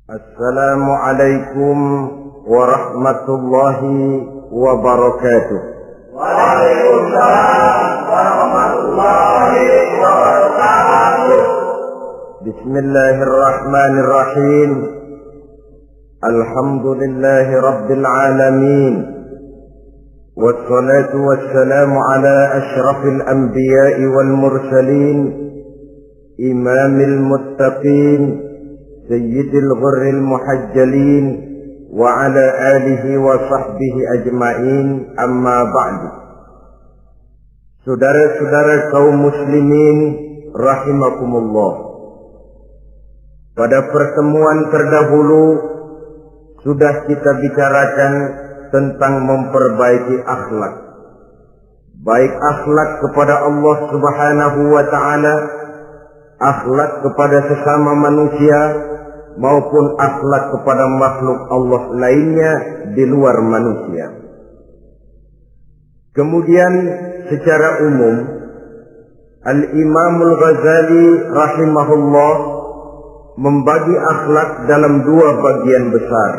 Assalamualaikum warahmatullahi wabarakatuh. Waalaikumsalam warahmatullahi wabarakatuh. Bismillahirrahmanirrahim. Alhamdulillahi rabbil alamin. Wassalatu wassalamu ala asyrafil anbiya'i wal mursalin, imamil muttaqin, sayyidil ghurril muhajjalin, wa ala alihi wa sahbihi ajma'in, amma ba'du. Saudara-saudara kaum muslimin rahimakumullah, pada pertemuan terdahulu sudah kita bicarakan tentang memperbaiki akhlak, baik akhlak kepada Allah Subhanahu wa ta'ala, akhlak kepada sesama manusia, maupun akhlak kepada makhluk Allah lainnya di luar manusia. Kemudian secara umum Al-Imamul Ghazali rahimahullah membagi akhlak dalam dua bagian besar.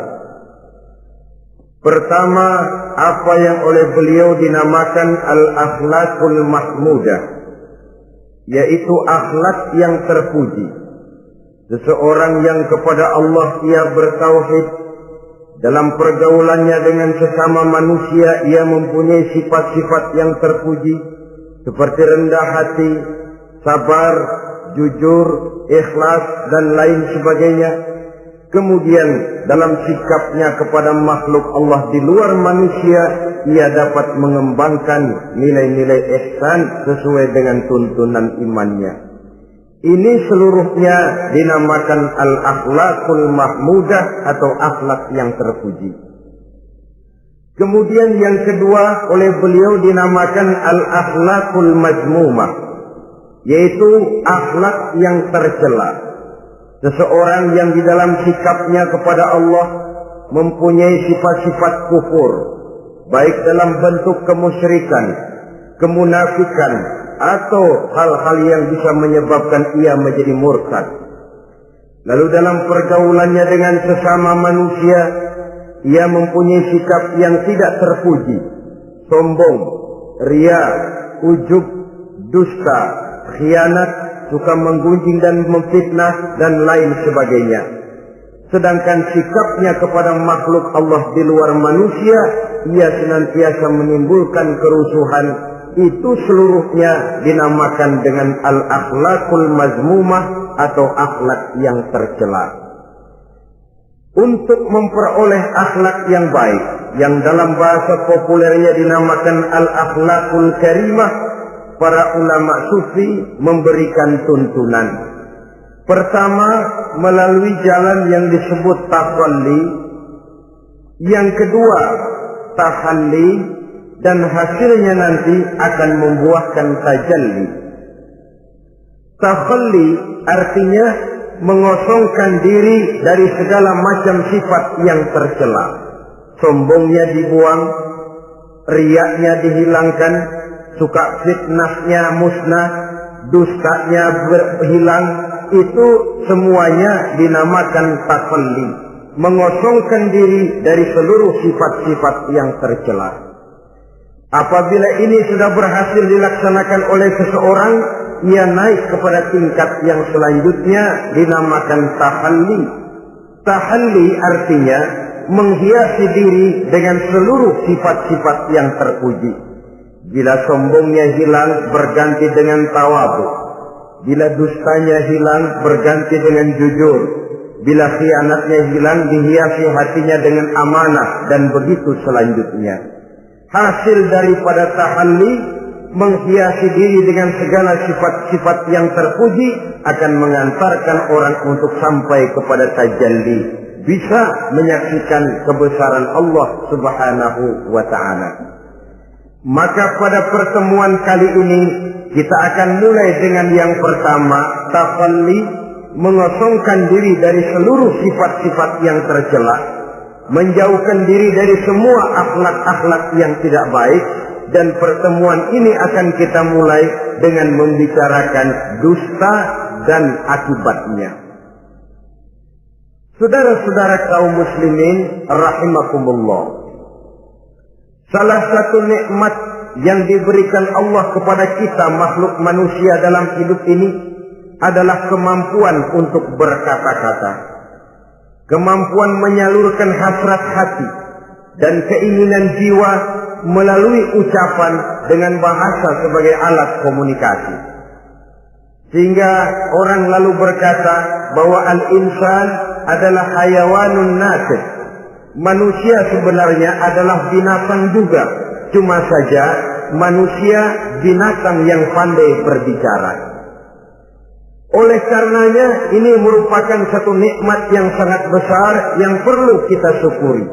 Pertama, apa yang oleh beliau dinamakan al-akhlakul mahmudah, yaitu akhlak yang terpuji. Seseorang yang kepada Allah ia bertauhid, dalam pergaulannya dengan sesama manusia ia mempunyai sifat-sifat yang terpuji, seperti rendah hati, sabar, jujur, ikhlas, dan lain sebagainya. Kemudian dalam sikapnya kepada makhluk Allah di luar manusia, ia dapat mengembangkan nilai-nilai ihsan sesuai dengan tuntunan imannya. Ini seluruhnya dinamakan al-akhlakul mahmudah atau akhlak yang terpuji. Kemudian yang kedua oleh beliau dinamakan al-akhlakul mazmumah, yaitu akhlak yang tercela. Seseorang yang di dalam sikapnya kepada Allah mempunyai sifat-sifat kufur, baik dalam bentuk kemusyrikan, kemunafikan, atau hal-hal yang bisa menyebabkan ia menjadi murtad. Lalu dalam pergaulannya dengan sesama manusia, ia mempunyai sikap yang tidak terpuji, sombong, ria, ujub, dusta, khianat, suka menggunjing dan memfitnah, dan lain sebagainya. Sedangkan sikapnya kepada makhluk Allah di luar manusia, ia senantiasa menimbulkan kerusuhan. Itu seluruhnya dinamakan dengan al-akhlakul mazmumah atau akhlak yang tercela. Untuk memperoleh akhlak yang baik, yang dalam bahasa populernya dinamakan al-akhlakul karimah, para ulama sufi memberikan tuntunan. Pertama, melalui jalan yang disebut takhalli. Yang kedua, tahalli, dan hasilnya nanti akan membuahkan tajalli. Takhalli artinya mengosongkan diri dari segala macam sifat yang tercela. Sombongnya dibuang, riaknya dihilangkan, suka fitnahnya musnah, dustanya berhilang. Itu semuanya dinamakan takhalli, mengosongkan diri dari seluruh sifat-sifat yang tercela. Apabila ini sudah berhasil dilaksanakan oleh seseorang, ia naik kepada tingkat yang selanjutnya dinamakan tahalli. Tahalli artinya menghiasi diri dengan seluruh sifat-sifat yang terpuji. Bila sombongnya hilang, berganti dengan tawadhu. Bila dustanya hilang, berganti dengan jujur. Bila khianatnya hilang, dihiasi hatinya dengan amanah, dan begitu selanjutnya. Hasil daripada tahalli, menghiasi diri dengan segala sifat-sifat yang terpuji, akan mengantarkan orang untuk sampai kepada tajalli, bisa menyaksikan kebesaran Allah Subhanahu wa ta'ala. Maka pada pertemuan kali ini kita akan mulai dengan yang pertama, takhalli, mengosongkan diri dari seluruh sifat-sifat yang tercela, menjauhkan diri dari semua akhlak-akhlak yang tidak baik. Dan pertemuan ini akan kita mulai dengan membicarakan dusta dan akibatnya. Saudara-saudara kaum muslimin rahimakumullah, salah satu nikmat yang diberikan Allah kepada kita makhluk manusia dalam hidup ini adalah kemampuan untuk berkata-kata, kemampuan menyalurkan hasrat hati dan keinginan jiwa melalui ucapan dengan bahasa sebagai alat komunikasi. Sehingga orang lalu berkata bahwa al-insan adalah hayawanun natiq. Manusia sebenarnya adalah binatang juga. Cuma saja manusia binatang yang pandai berbicara. Oleh karenanya ini merupakan satu nikmat yang sangat besar yang perlu kita syukuri.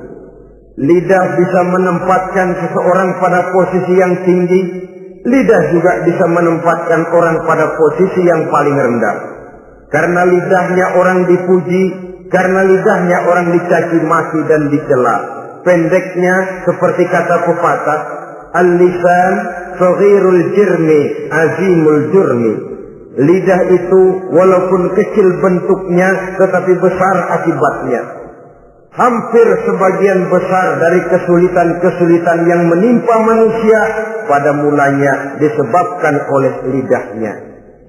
Lidah bisa menempatkan seseorang pada posisi yang tinggi. Lidah juga bisa menempatkan orang pada posisi yang paling rendah. Karena lidahnya orang dipuji, karena lidahnya orang dicaci maki dan dicela. Pendeknya seperti kata pepatah, al-lisan saghirul jirmi azimul jurmi. Lidah itu walaupun kecil bentuknya tetapi besar akibatnya. Hampir sebagian besar dari kesulitan-kesulitan yang menimpa manusia pada mulanya disebabkan oleh lidahnya.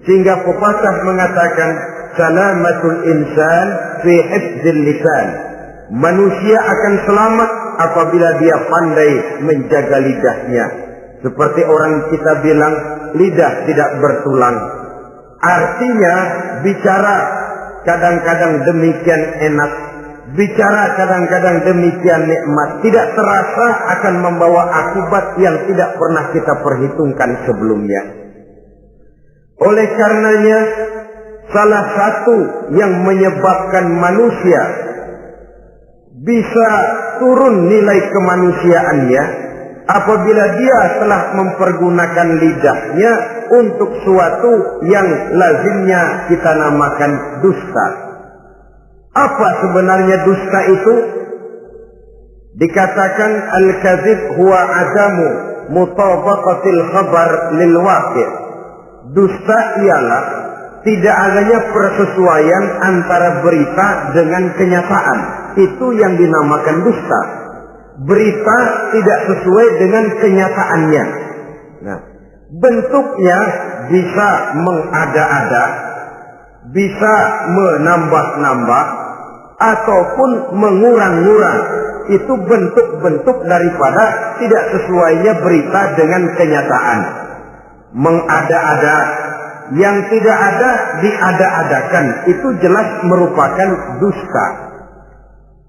Sehingga pepatah mengatakan salamatul insan fi hifdzil lisan. Manusia akan selamat apabila dia pandai menjaga lidahnya. Seperti orang kita bilang lidah tidak bertulang. Artinya bicara kadang-kadang demikian enak, bicara kadang-kadang demikian nikmat, tidak terasa akan membawa akibat yang tidak pernah kita perhitungkan sebelumnya. Oleh karenanya, salah satu yang menyebabkan manusia bisa turun nilai kemanusiaannya apabila dia telah mempergunakan lidahnya untuk suatu yang lazimnya kita namakan dusta. Apa sebenarnya dusta itu? Dikatakan al-kadzib huwa adamu mutabaqatil khabar lil waqi'. Dusta ialah tidak adanya persesuaian antara berita dengan kenyataan. Itu yang dinamakan dusta. Berita tidak sesuai dengan kenyataannya. Nah, bentuknya bisa mengada-ada, bisa menambah-nambah, ataupun mengurang-ngurang. Itu bentuk-bentuk daripada tidak sesuainya berita dengan kenyataan. Mengada-ada, yang tidak ada diada-adakan, itu jelas merupakan dusta.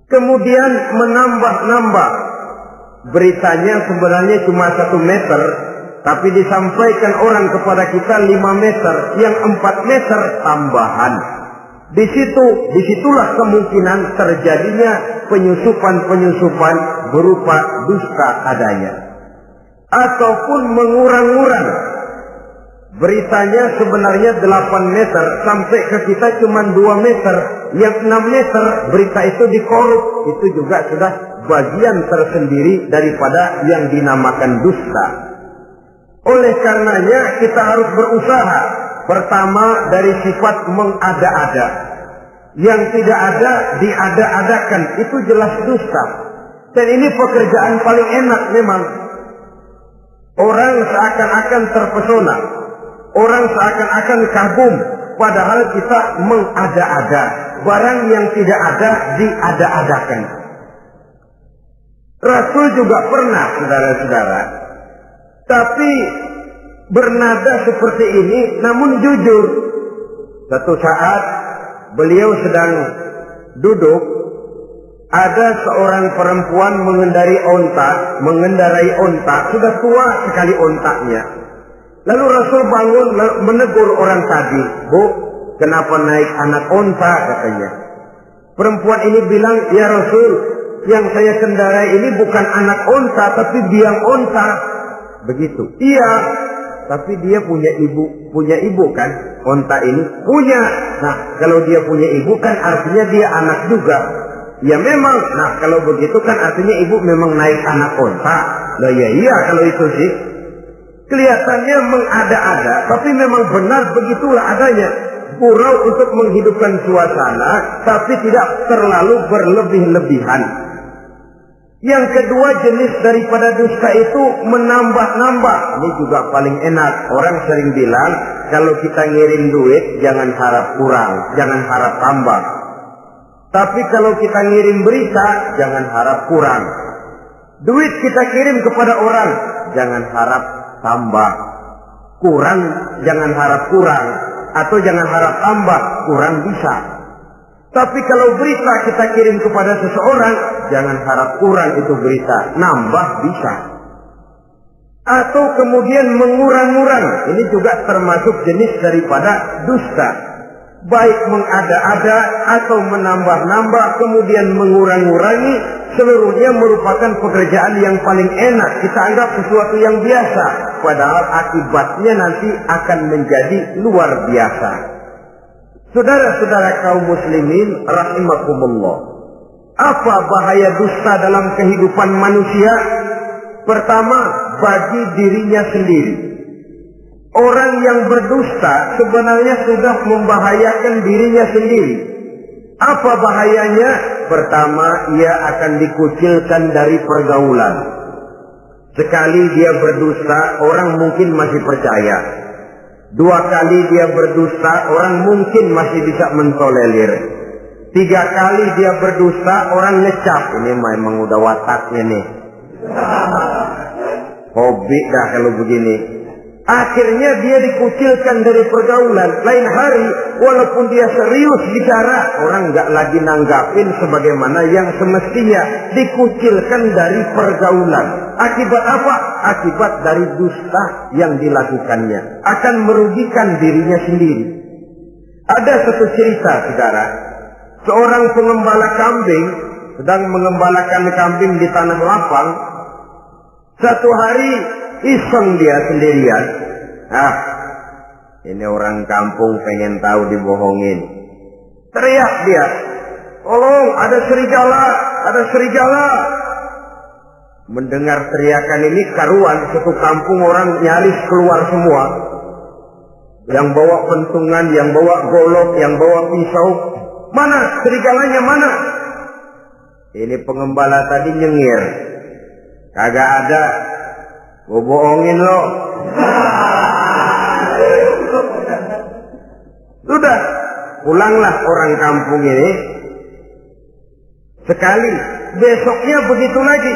Kemudian menambah-nambah, beritanya sebenarnya cuma 1 meter, tapi disampaikan orang kepada kita 5 meter, yang 4 meter tambahan. Disitulah kemungkinan terjadinya penyusupan-penyusupan berupa dusta adanya. Ataupun mengurang-urang. Beritanya sebenarnya 8 meter, sampai ke kita cuma 2 meter. Yang 6 meter berita itu dikorup. Itu juga sudah bagian tersendiri daripada yang dinamakan dusta. Oleh karenanya kita harus berusaha. Pertama dari sifat mengada-ada. Yang tidak ada diada-adakan, itu jelas dusta. Dan ini pekerjaan paling enak memang. Orang seakan-akan terpesona. Orang seakan-akan kagum. Padahal kita mengada-ada. Barang yang tidak ada diada-adakan. Rasul juga pernah, saudara-saudara. Tapi bernada seperti ini, namun jujur. Satu saat beliau sedang duduk, ada seorang perempuan mengendarai onta, sudah tua sekali ontanya. Lalu Rasul bangun menegur orang tadi, "Bu, kenapa naik anak onta?" katanya. Perempuan ini bilang, "Ya Rasul, yang saya kendarai ini bukan anak onta, tapi biang onta." Begitu. "Iya, tapi dia punya ibu kan? Onta ini punya. Nah, kalau dia punya ibu kan artinya dia anak juga." "Ya memang." "Nah, kalau begitu kan artinya ibu memang naik anak onta." "Lah ya iya kalau itu sih." Kelihatannya mengada-ada, tapi memang benar begitulah adanya. Gurau untuk menghidupkan suasana, tapi tidak terlalu berlebih-lebihan. Yang kedua jenis daripada dusta itu menambah-nambah. Ini juga paling enak. Orang sering bilang, kalau kita ngirim duit, jangan harap kurang, jangan harap tambah. Tapi kalau kita ngirim berita, jangan harap kurang. Duit kita kirim kepada orang, jangan harap tambah. Kurang, jangan harap kurang. Atau jangan harap tambah, kurang bisa. Tapi kalau berita kita kirim kepada seseorang, jangan harap kurang itu berita, nambah bisa. Atau kemudian mengurang-urang, ini juga termasuk jenis daripada dusta. Baik mengada-ada atau menambah-nambah, kemudian mengurang-urangi, seluruhnya merupakan pekerjaan yang paling enak. Kita anggap sesuatu yang biasa, padahal akibatnya nanti akan menjadi luar biasa. Saudara-saudara kaum muslimin rahimakumullah, apa bahaya dusta dalam kehidupan manusia? Pertama, bagi dirinya sendiri. Orang yang berdusta sebenarnya sudah membahayakan dirinya sendiri. Apa bahayanya? Pertama, ia akan dikucilkan dari pergaulan. Sekali dia berdusta, orang mungkin masih percaya. 2 kali dia berdusta, orang mungkin masih bisa mentolerir. 3 kali dia berdusta, orang ngecap. Ini memang udah wataknya nih. Hobi dah kalau begini. Akhirnya dia dikucilkan dari pergaulan. Lain hari, walaupun dia serius bicara, orang nggak lagi nanggapin sebagaimana yang semestinya. Dikucilkan dari pergaulan. Akibat apa? Akibat dari dusta yang dilakukannya. Akan merugikan dirinya sendiri. Ada satu cerita, saudara. Seorang pengembala kambing sedang mengembalakan kambing di tanah lapang. Satu hari iseng dia sendirian. Ini orang kampung pengen tahu dibohongin. Teriak dia, tolong ada serigala, ada serigala. Mendengar teriakan ini karuan, satu kampung orang nyaris keluar semua. Yang bawa pentungan, yang bawa golok, yang bawa pisau. Mana serigalanya mana? Ini pengembala tadi nyengir. Kagak ada. Gua bohongin lo. Sudah, pulanglah orang kampung ini. Sekali, besoknya begitu lagi.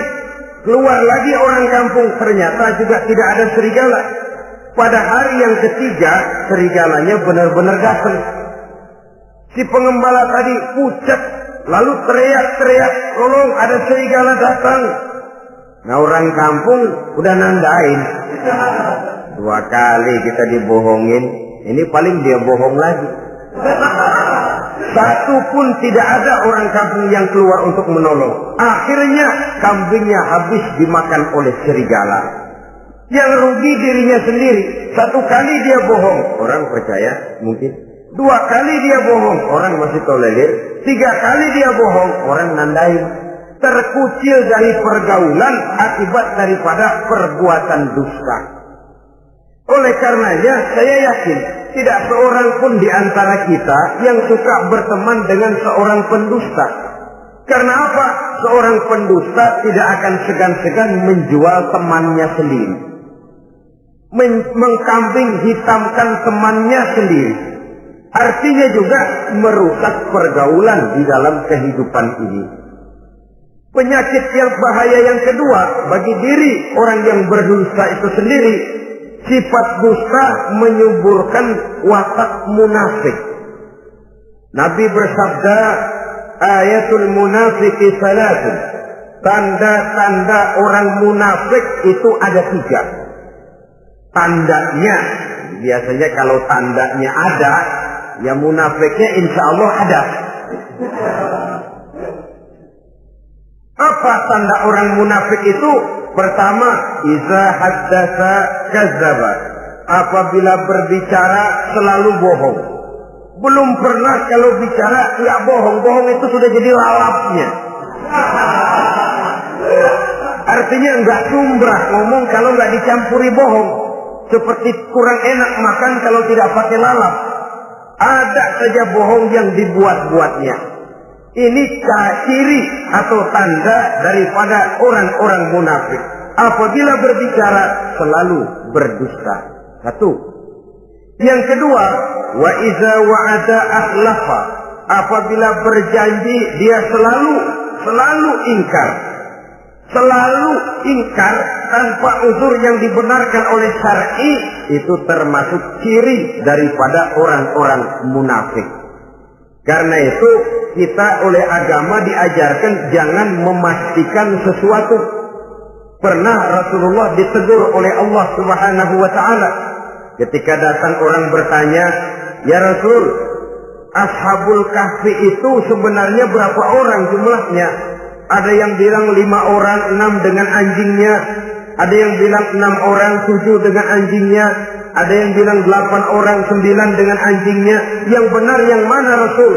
Keluar lagi orang kampung, ternyata juga tidak ada serigala. Pada hari yang ketiga, serigalanya benar-benar datang. Si pengembala tadi pucat, lalu teriak-teriak, tolong ada serigala datang. Nah orang kampung udah nandain. 2 kali kita dibohongin, ini paling dia bohong lagi. Satu pun tidak ada orang kampung yang keluar untuk menolong. Akhirnya kambingnya habis dimakan oleh serigala. Yang rugi dirinya sendiri. 1 kali dia bohong, orang percaya mungkin. 2 kali dia bohong, orang masih tolerir. 3 kali dia bohong, orang nandain. Terkucil dari pergaulan akibat daripada perbuatan dusta. Oleh karenanya saya yakin tidak seorang pun di antara kita yang suka berteman dengan seorang pendusta. Karena apa? Seorang pendusta tidak akan segan-segan menjual temannya sendiri. Mengkambing hitamkan temannya sendiri. Artinya juga merusak pergaulan di dalam kehidupan ini. Penyakit yang bahaya yang kedua bagi diri orang yang berdusta itu sendiri, sifat dusta menyuburkan watak munafik. Nabi bersabda, ayatul munafiqi salatun. Tanda-tanda orang munafik itu ada 3. Tandanya, biasanya kalau tandanya ada, ya munafiknya insya Allah ada. Apa tanda orang munafik itu? Pertama, iza haddatsa kadzdzaba. Apabila berbicara selalu bohong. Belum pernah kalau bicara tidak bohong. Bohong itu sudah jadi lalapnya. Artinya enggak sumbrah ngomong kalau enggak dicampuri bohong. Seperti kurang enak makan kalau tidak pakai lalap. Ada saja bohong yang dibuat-buatnya. Ini ciri atau tanda daripada orang-orang munafik. Apabila berbicara selalu berdusta. Satu. Yang kedua, wa iza wa'ada akhlafa. Apabila berjanji dia selalu ingkar. Selalu ingkar tanpa uzur yang dibenarkan oleh syar'i, itu termasuk ciri daripada orang-orang munafik. Karena itu kita oleh agama diajarkan jangan memastikan sesuatu. Pernah Rasulullah ditegur oleh Allah Subhanahu wa taala ketika datang orang bertanya, "Ya Rasul, Ashabul Kahfi itu sebenarnya berapa orang jumlahnya?" Ada yang bilang 5 orang, 6 dengan anjingnya. Ada yang bilang 6 orang, 7 dengan anjingnya. Ada yang bilang 8 orang, 9 dengan anjingnya. Yang benar yang mana Rasul?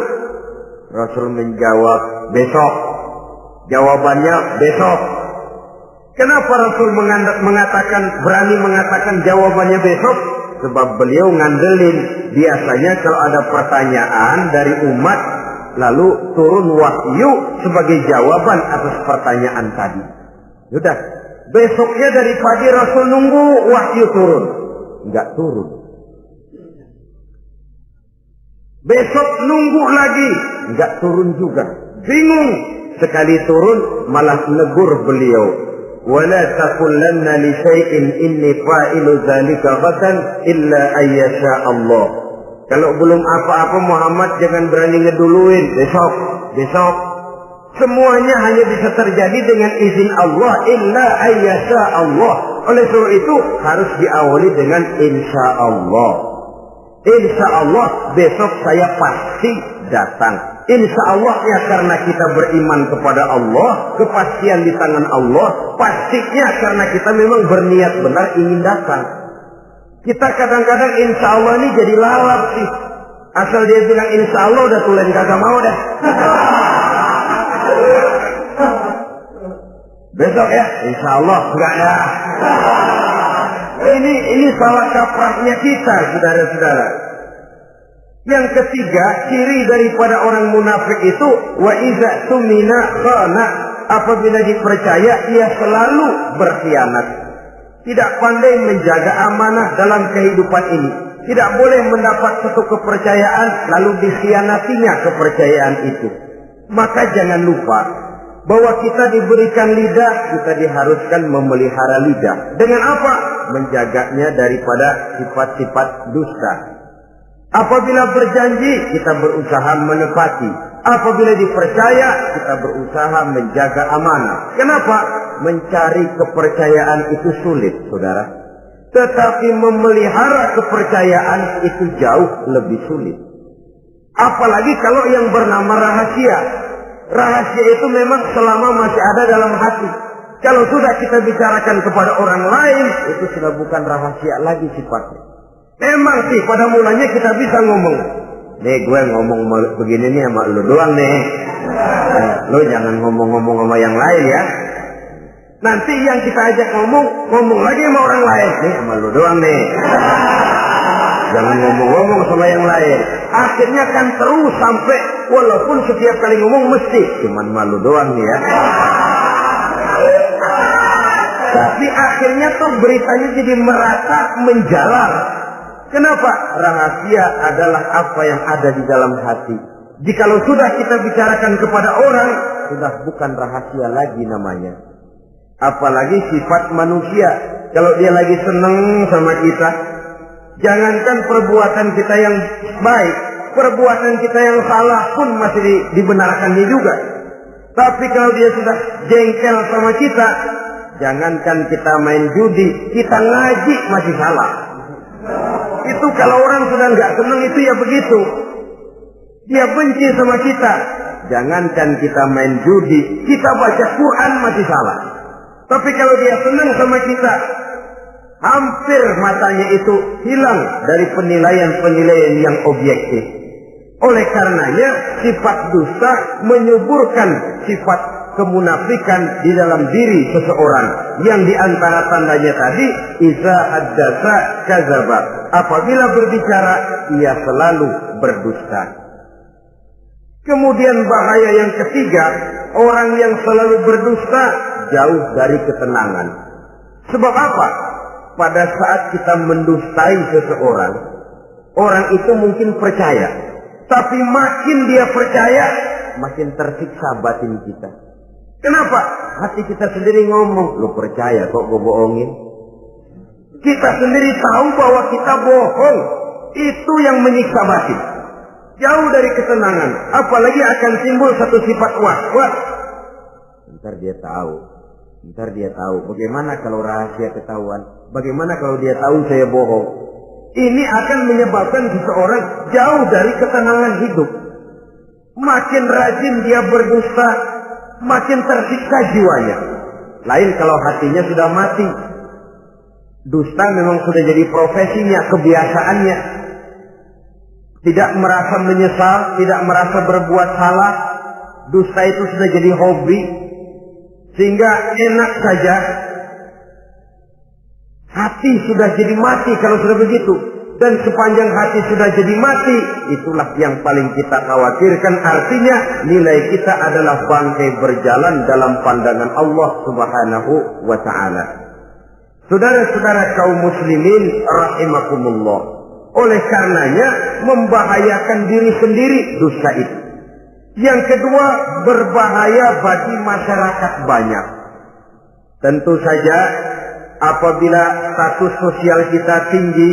Rasul menjawab, besok. Jawabannya besok. Kenapa Rasul berani mengatakan jawabannya besok? Sebab beliau ngandelin. Biasanya kalau ada pertanyaan dari umat, lalu turun wahyu sebagai jawaban atas pertanyaan tadi. Sudah, besoknya dari pagi Rasul nunggu wahyu turun. Enggak turun. Besok nunggu lagi, enggak turun juga. Bingung. Sekali turun malah negur beliau. Wala taqulanna li syai'in inni fa'ilu dzalika ghadan illa ayyasha Allah. Kalau belum apa-apa Muhammad jangan berani ngeduluin. Besok. Semuanya hanya bisa terjadi dengan izin Allah. Illa ayyasha Allah. Oleh sebab itu harus diawali dengan insya Allah. Insya Allah besok saya pasti datang. Insya Allah ya, karena kita beriman kepada Allah. Kepastian di tangan Allah. Pastinya karena kita memang berniat benar ingin datang. Kita kadang-kadang insya Allah ini jadi lalap sih. Asal dia bilang insya Allah udah tulen kagak mau dah. Besok ya, insya Allah enggak ya. Ini salah kaprahnya kita, saudara-saudara. Yang ketiga, ciri daripada orang munafik itu wa iza tumina khana. Apabila dipercaya ia selalu berkhianat. Tidak pandai menjaga amanah dalam kehidupan ini. Tidak boleh mendapat satu kepercayaan lalu dikhianatinya kepercayaan itu. Maka jangan lupa bahwa kita diberikan lidah, kita diharuskan memelihara lidah. Dengan apa? Menjaganya daripada sifat-sifat dusta. Apabila berjanji, kita berusaha menepati. Apabila dipercaya, kita berusaha menjaga amanah. Kenapa? Mencari kepercayaan itu sulit, saudara. Tetapi memelihara kepercayaan itu jauh lebih sulit. Apalagi kalau yang bernama rahasia. Rahasia itu memang selama masih ada dalam hati. Kalau sudah kita bicarakan kepada orang lain, itu sudah bukan rahasia lagi sifatnya. Memang sih pada mulanya kita bisa ngomong. Nih gue ngomong begini nih sama lu doang nih. Lu jangan ngomong-ngomong sama yang lain ya. Nanti yang kita ajak ngomong lagi sama orang lain. Nih sama lu doang nih. Jangan ngomong-ngomong sama yang lain. Akhirnya kan terus sampai walaupun setiap kali ngomong mesti cuman malu doang nih ya. Tapi akhirnya tuh beritanya jadi merata menjalar. Kenapa? Rahasia adalah apa yang ada di dalam hati. Jikalau sudah kita bicarakan kepada orang, sudah bukan rahasia lagi namanya. Apalagi sifat manusia. Kalau dia lagi seneng sama kita, jangankan perbuatan kita yang baik, perbuatan kita yang salah pun masih dibenarkannya juga. Tapi kalau dia sudah jengkel sama kita, jangankan kita main judi, kita ngaji masih salah. Itu kalau orang sudah nggak senang itu ya begitu. Dia benci sama kita. Jangankan kita main judi, kita baca Quran masih salah. Tapi kalau dia senang sama kita, hampir matanya itu hilang dari penilaian-penilaian yang objektif. Oleh karenanya sifat dusta menyuburkan sifat kemunafikan di dalam diri seseorang yang diantara tandanya tadi iza haddasa kadzaba, apabila berbicara ia selalu berdusta. Kemudian bahaya yang ketiga, orang yang selalu berdusta jauh dari ketenangan. Sebab apa? Pada saat kita mendustai seseorang, orang itu mungkin percaya, tapi makin dia percaya makin tersiksa batin kita. Kenapa? Hati kita sendiri ngomong, lu percaya kok gue bohongin? Kita sendiri tahu bahwa kita bohong. Itu yang menyiksa batin. Jauh dari ketenangan. Apalagi akan timbul satu sifat was-was. Ntar dia tahu. Bagaimana kalau rahasia ketahuan? Bagaimana kalau dia tahu saya bohong? Ini akan menyebabkan seseorang jauh dari ketenangan hidup. Makin rajin dia berdusta, makin tersiksa jiwanya. Lain kalau hatinya sudah mati. Dusta memang sudah jadi profesinya, kebiasaannya. Tidak merasa menyesal, tidak merasa berbuat salah. Dusta itu sudah jadi hobi. Sehingga enak saja. Hati sudah jadi mati kalau sudah begitu. Dan sepanjang hati sudah jadi mati, itulah yang paling kita khawatirkan. Artinya nilai kita adalah bangkai berjalan dalam pandangan Allah Subhanahu wa ta'ala. Saudara-saudara kaum muslimin rahimakumullah, oleh karenanya membahayakan diri sendiri dosa itu. Yang kedua, berbahaya bagi masyarakat banyak. Tentu saja apabila status sosial kita tinggi,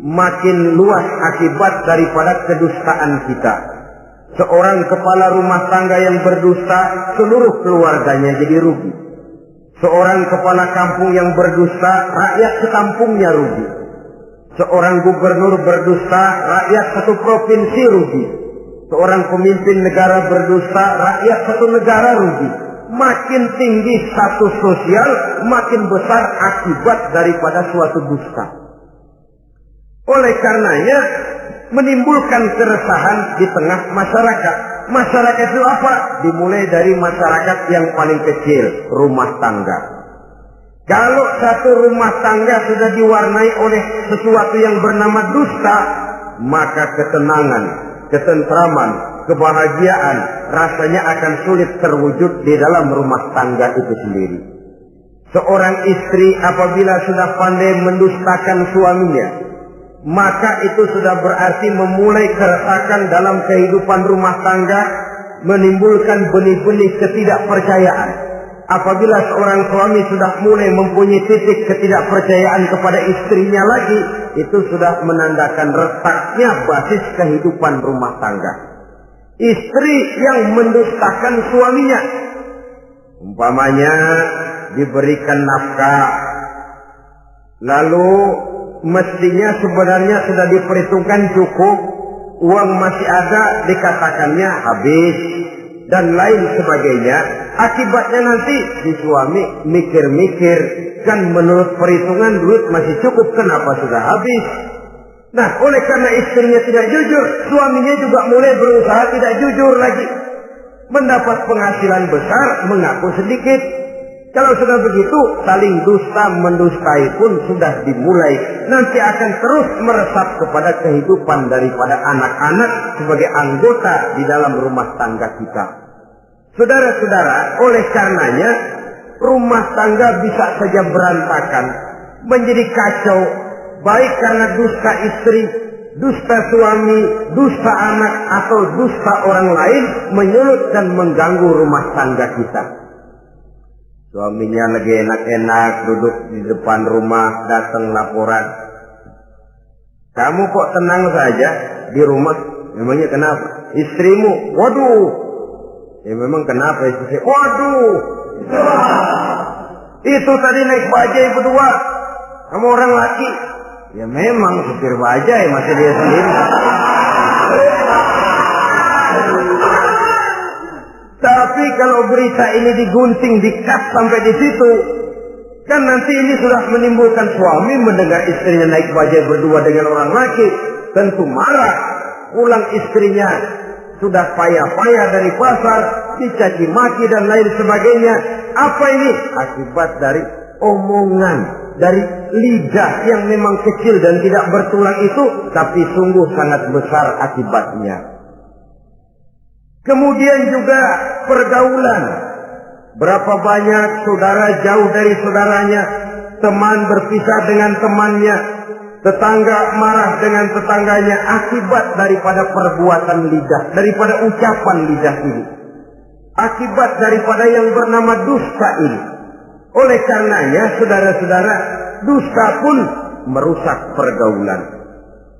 makin luas akibat daripada kedustaan kita. Seorang kepala rumah tangga yang berdusta, seluruh keluarganya jadi rugi. Seorang kepala kampung yang berdusta, rakyat sekampungnya rugi. Seorang gubernur berdusta, rakyat satu provinsi rugi. Seorang pemimpin negara berdusta, rakyat satu negara rugi. Makin tinggi status sosial, makin besar akibat daripada suatu dusta. Oleh karenanya menimbulkan keresahan di tengah masyarakat. Masyarakat itu apa? Dimulai dari masyarakat yang paling kecil, rumah tangga. Kalau satu rumah tangga sudah diwarnai oleh sesuatu yang bernama dusta, maka ketenangan, ketentraman, kebahagiaan rasanya akan sulit terwujud di dalam rumah tangga itu sendiri. Seorang istri apabila sudah pandai mendustakan suaminya, maka itu sudah berarti memulai keresakan dalam kehidupan rumah tangga, menimbulkan benih-benih ketidakpercayaan. Apabila seorang suami sudah mulai mempunyai titik ketidakpercayaan kepada istrinya lagi, itu sudah menandakan retaknya basis kehidupan rumah tangga. Istri yang mendustakan suaminya, umpamanya diberikan nafkah, lalu mestinya sebenarnya sudah diperhitungkan cukup, uang masih ada, dikatakannya habis, dan lain sebagainya. Akibatnya nanti si suami mikir-mikir, kan menurut perhitungan duit masih cukup, kenapa sudah habis? Nah, oleh karena istrinya tidak jujur, suaminya juga mulai berusaha tidak jujur lagi. Mendapat penghasilan besar, mengaku sedikit. Kalau sudah begitu, saling dusta mendustai pun sudah dimulai. Nanti akan terus meresap kepada kehidupan daripada anak-anak sebagai anggota di dalam rumah tangga kita. Saudara-saudara, oleh karenanya rumah tangga bisa saja berantakan, menjadi kacau, baik karena dusta istri, dusta suami, dusta anak, atau dusta orang lain menyulut dan mengganggu rumah tangga kita. Suaminya lagi enak-enak duduk di depan rumah, datang laporan. Kamu kok tenang saja di rumah? Memangnya kenapa? Istrimu, waduh. Ya memang kenapa istri? Waduh. Itu tadi naik bajai berdua. Kamu orang laki. Ya memang supir bajai, masih dia sendiri. Tapi kalau berita ini digunting, dikat sampai di situ, kan nanti ini sudah menimbulkan suami mendengar istrinya naik bajai berdua dengan orang laki, tentu marah. Pulang istrinya sudah payah-payah dari pasar, dicaci maki dan lain sebagainya. Apa ini? Akibat dari omongan, dari lidah yang memang kecil dan tidak bertulang itu, tapi sungguh sangat besar akibatnya. Kemudian juga pergaulan. Berapa banyak saudara jauh dari saudaranya, teman berpisah dengan temannya, tetangga marah dengan tetangganya akibat daripada perbuatan lidah, daripada ucapan lidah ini. Akibat daripada yang bernama dusta ini. Oleh karenanya, saudara-saudara, dusta pun merusak pergaulan.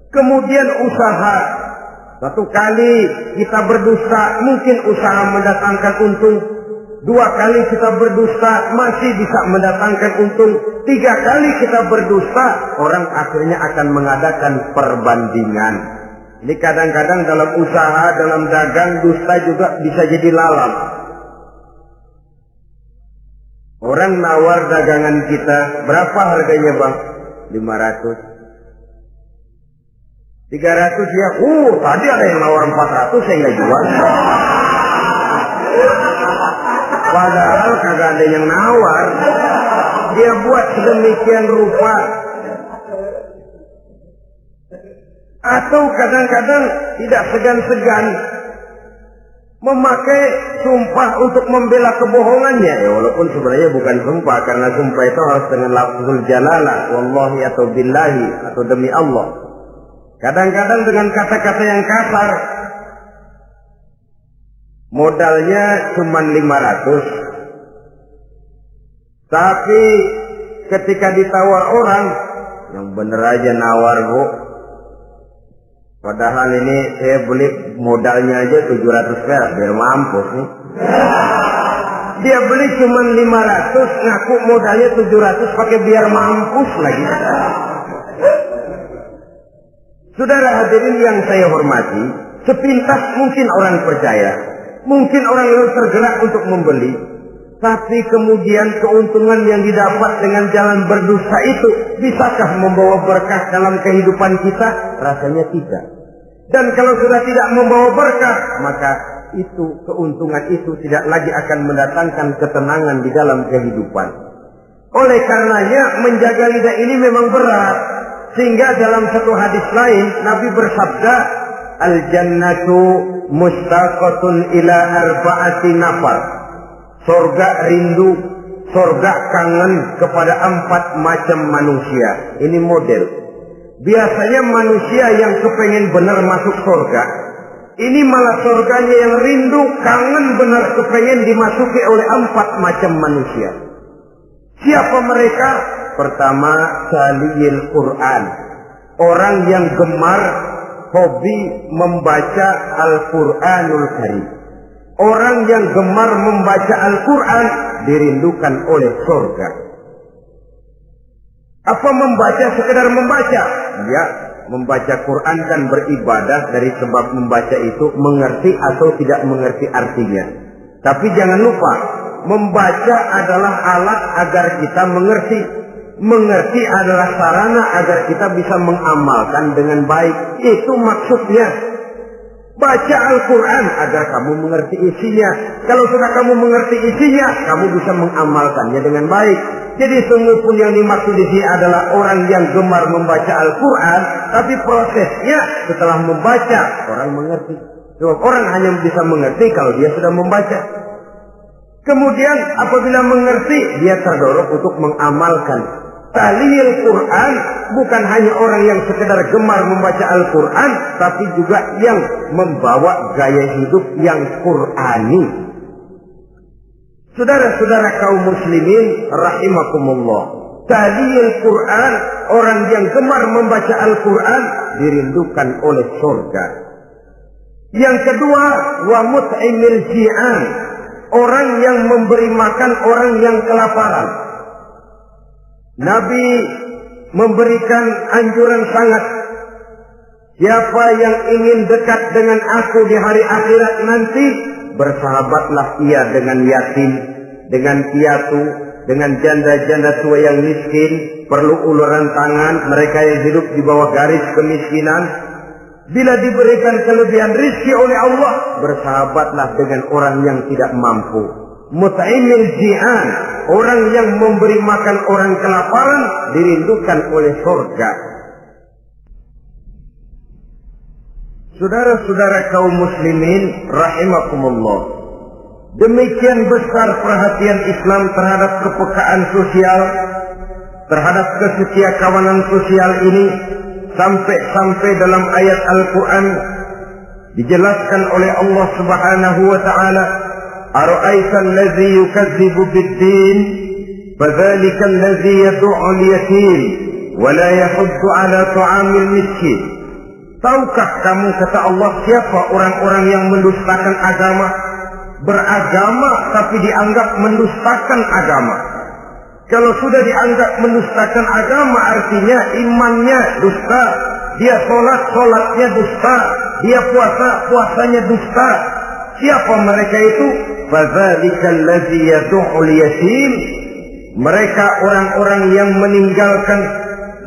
Kemudian usaha. Satu kali kita berdusta, mungkin usaha mendatangkan untung. 2 kali kita berdusta, masih bisa mendatangkan untung. 3 kali kita berdusta, orang akhirnya akan mengadakan perbandingan. Ini kadang-kadang dalam usaha, dalam dagang, dusta juga bisa jadi lalat. Orang nawar dagangan kita, berapa harganya bang? 500. 300 ya, tadi ada yang nawar 400, saya nggak jual. Padahal kagak ada yang nawar. Dia buat sedemikian rupa. Atau kadang-kadang tidak segan-segan memakai sumpah untuk membela kebohongannya. Ya, walaupun sebenarnya bukan sumpah, karena sumpah itu harus dengan lafzul jalalah, wallahi atau billahi atau demi Allah. Kadang-kadang dengan kata-kata yang kasar. Modalnya cuma 500. Tapi ketika ditawar orang, yang bener aja nawar bu. Padahal ini saya beli modalnya aja 700 perak, biar mampus nih. Dia beli cuma 500, ngaku modalnya 700 pakai biar mampus lagi. Saudara hadirin yang saya hormati, sepintas mungkin orang percaya, mungkin orang yang tergerak untuk membeli, tapi kemudian keuntungan yang didapat dengan jalan berdusta itu, bisakah membawa berkah dalam kehidupan kita? Rasanya tidak. Dan kalau sudah tidak membawa berkah, maka itu, keuntungan itu tidak lagi akan mendatangkan ketenangan di dalam kehidupan. Oleh karenanya, menjaga lidah ini memang berat. Sehingga dalam satu hadis lain, Nabi bersabda, Al-jannatu mustaqatun ila arba'ati nafar. Sorga rindu, sorga kangen kepada 4 macam manusia. Ini model. Biasanya manusia yang kepengen benar masuk sorga, ini malah sorganya yang rindu, kangen benar kepengen dimasuki oleh 4 macam manusia. Siapa mereka? Pertama, saliyil Quran. Orang yang gemar, hobi membaca Al-Quranul Karim. Orang yang gemar membaca Al-Quran dirindukan oleh surga. Apa membaca sekedar membaca? Ya, membaca Quran kan beribadah, dari sebab membaca itu mengerti atau tidak mengerti artinya. Tapi jangan lupa, membaca adalah alat agar kita mengerti. Mengerti adalah sarana agar kita bisa mengamalkan dengan baik. Itu maksudnya. Baca Al-Quran agar kamu mengerti isinya. Kalau sudah kamu mengerti isinya, kamu bisa mengamalkannya dengan baik. Jadi sungguh pun yang dimaksud di sini adalah orang yang gemar membaca Al-Quran, tapi prosesnya setelah membaca, orang mengerti. Sebab orang hanya bisa mengerti kalau dia sudah membaca. Kemudian apabila mengerti, dia terdorong untuk mengamalkan. Taliyil Quran bukan hanya orang yang sekedar gemar membaca Al-Quran, tapi juga yang membawa gaya hidup yang Qurani. Saudara-saudara kaum muslimin rahimakumullah, taliyil Quran, orang yang gemar membaca Al-Quran dirindukan oleh surga. Yang kedua, wa mut'imil ji'an, orang yang memberi makan orang yang kelaparan. Nabi memberikan anjuran sangat, siapa yang ingin dekat dengan aku di hari akhirat nanti, bersahabatlah ia dengan yatim, dengan piatu, dengan janda-janda tua yang miskin, perlu uluran tangan, mereka yang hidup di bawah garis kemiskinan. Bila diberikan kelebihan rizki oleh Allah, bersahabatlah dengan orang yang tidak mampu. Mut'imil ji'an, orang yang memberi makan orang kelaparan, dirindukan oleh surga. Saudara-saudara kaum muslimin rahimakumullah, demikian besar perhatian Islam terhadap kepekaan sosial, terhadap kesetiakawanan sosial ini, sampai dalam ayat Al-Quran dijelaskan oleh Allah Subhanahu wa ta'ala, ara'aita allazi yukadzibu bid-din fadzalika allazi yad'ul yatim wa la yahuddu ala ta'amil miskin. Tahukah kamu, kata Allah, siapa orang-orang yang mendustakan agama, beragama tapi dianggap mendustakan agama. Kalau sudah dianggap mendustakan agama, artinya imannya dusta, dia sholatnya dusta, dia puasanya dusta. Siapa mereka itu? Fadzalika allazi yad'ul yatim. Mereka orang-orang yang meninggalkan,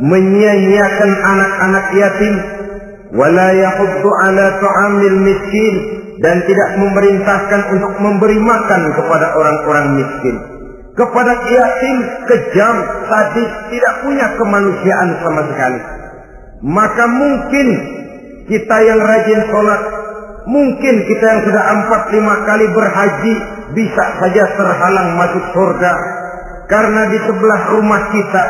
menyia-nyiakan anak-anak yatim, wala yahuddu ala ta'amil miskin, dan tidak memerintahkan untuk memberi makan kepada orang-orang miskin. Kepada yatim kejam, sadis, tidak punya kemanusiaan sama sekali. Maka mungkin kita yang rajin sholat, mungkin kita yang sudah 4-5 kali berhaji, bisa saja terhalang masuk surga. Karena di sebelah rumah kita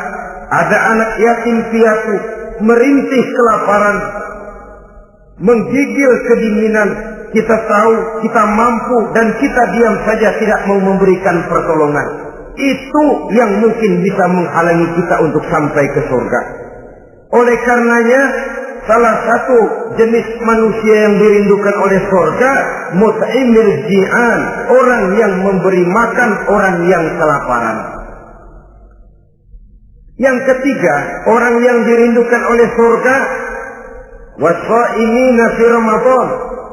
ada anak yatim piatu, merintih kelaparan, menggigil kedinginan. Kita tahu kita mampu dan kita diam saja, tidak mau memberikan pertolongan. Itu yang mungkin bisa menghalangi kita untuk sampai ke surga. Oleh karenanya, salah satu jenis manusia yang dirindukan oleh surga, mut'imil ji'an, orang yang memberi makan orang yang kelaparan. Yang ketiga, orang yang dirindukan oleh surga, wasaimina fi Ramadan,